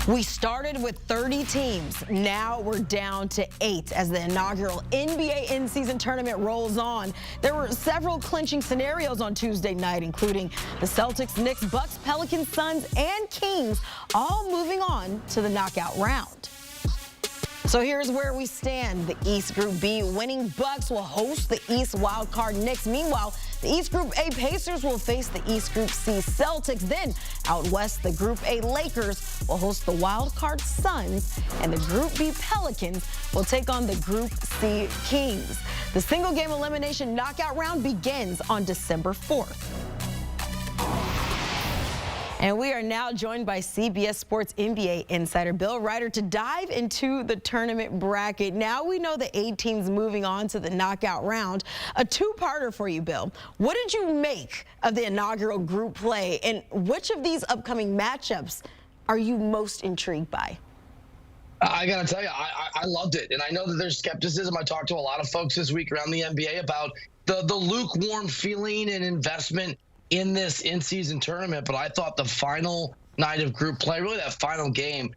We started with 30 teams. Now we're down to 8 as the inaugural NBA in-season tournament rolls on. There were several clinching scenarios on Tuesday night, including the Celtics, Knicks, Bucks, Pelicans, Suns, and Kings, all moving on to the knockout round. So here's where we stand. The East Group B winning Bucks will host the East wildcard Knicks. Meanwhile, the East Group A Pacers will face the East Group C Celtics. Then out west, the Group A Lakers will host the wildcard Suns, and the Group B Pelicans will take on the Group C Kings. The single-game elimination knockout round begins on December 4th. And we are now joined by CBS Sports NBA insider Bill Reiter to dive into the tournament bracket. Now we know the 8 teams moving on to the knockout round. A two-parter for you, Bill. What did you make of the inaugural group play, and which of these upcoming matchups are you most intrigued by? I got to tell you, I loved it. And I know that there's skepticism. I talked to a lot of folks this week around the NBA about the lukewarm feeling and investment in this in-season tournament, but I thought the final night of group play, really that final game,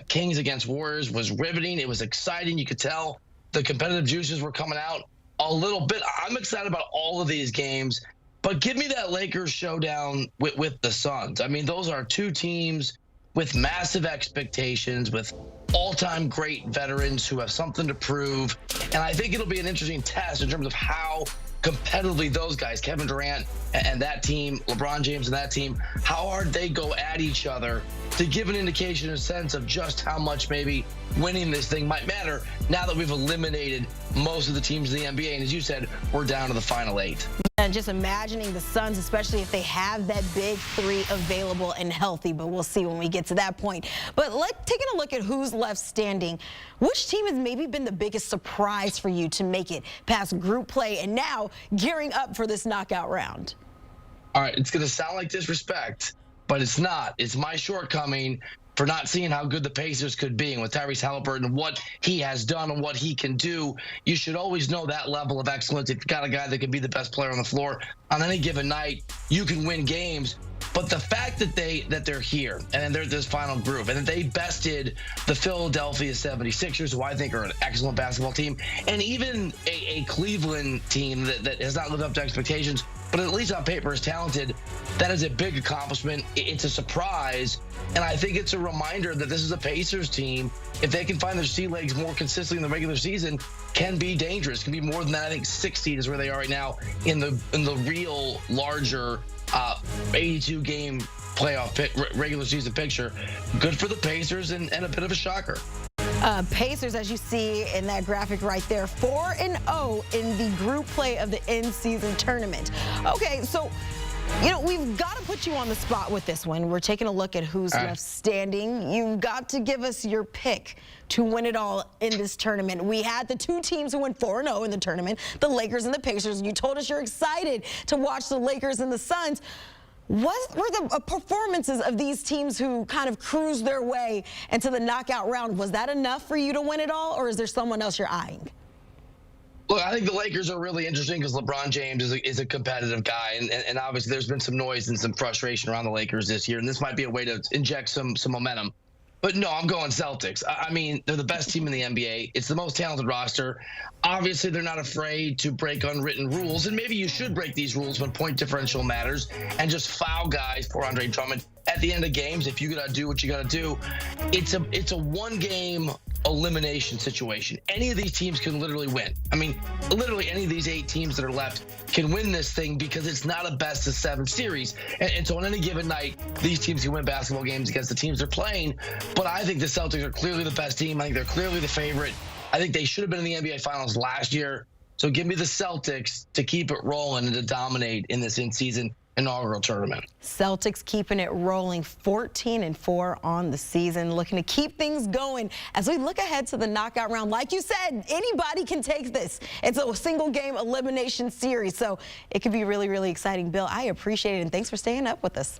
Kings against Warriors, was riveting. It was exciting. You could tell the competitive juices were coming out a little bit. I'm excited about all of these games, but give me that Lakers showdown with the Suns. I mean, those are two teams with massive expectations, with all-time great veterans who have something to prove, and I think it'll be an interesting test in terms of how competitively those guys, Kevin Durant and that team, LeBron James and that team, how hard they go at each other to give an indication, a sense of just how much maybe winning this thing might matter now that we've eliminated most of the teams in the NBA. And as you said, we're down to the final 8. And just imagining the Suns, especially if they have that big 3 available and healthy, but we'll see when we get to that point. But taking a look at who's left standing, which team has maybe been the biggest surprise for you to make it past group play and now gearing up for this knockout round? All right, it's going to sound like disrespect, but it's not. It's my shortcoming for not seeing how good the Pacers could be. And with Tyrese Halliburton, what he has done and what he can do, you should always know that level of excellence. If you've got a guy that can be the best player on the floor on any given night, you can win games. But the fact that they're here and they're this final group and that they bested the Philadelphia 76ers, who I think are an excellent basketball team, and even a Cleveland team that has not lived up to expectations, but at least on paper is talented, that is a big accomplishment. It's a surprise, and I think it's a reminder that this is a Pacers team, if they can find their sea legs more consistently in the regular season, can be dangerous, can be more than that. I think 6 seed is where they are right now in the real larger 82-game playoff regular season picture. Good for the Pacers and a bit of a shocker. Pacers, as you see in that graphic right there, 4-0 in the group play of the in-season tournament. Okay, so we've got to put you on the spot with this one. We're taking a look at who's left standing. You've got to give us your pick to win it all in this tournament. We had the 2 teams who went 4-0 in the tournament, the Lakers and the Pacers. You told us you're excited to watch the Lakers and the Suns. What were the performances of these teams who kind of cruised their way into the knockout round? Was that enough for you to win it all, or is there someone else you're eyeing? Look, I think the Lakers are really interesting because LeBron James is a competitive guy, and obviously there's been some noise and some frustration around the Lakers this year, and this might be a way to inject some momentum. But no, I'm going Celtics. I mean, they're the best team in the NBA. It's the most talented roster. Obviously, they're not afraid to break unwritten rules, and maybe you should break these rules when point differential matters and just foul guys for Andre Drummond at the end of games. If you got to do what you got to do, it's a one-game elimination situation. Any of these teams can literally win. I mean, literally any of these 8 teams that are left can win this thing because it's not a best-of-7 series. And so on any given night, these teams can win basketball games against the teams they're playing. But I think the Celtics are clearly the best team. I think they're clearly the favorite. I think they should have been in the NBA Finals last year. So give me the Celtics to keep it rolling and to dominate in this in-season inaugural tournament. Celtics keeping it rolling, 14-4 on the season, looking to keep things going as we look ahead to the knockout round. Like you said, anybody can take this. It's a single game elimination series, so it could be really, really exciting. Bill, I appreciate it, and thanks for staying up with us.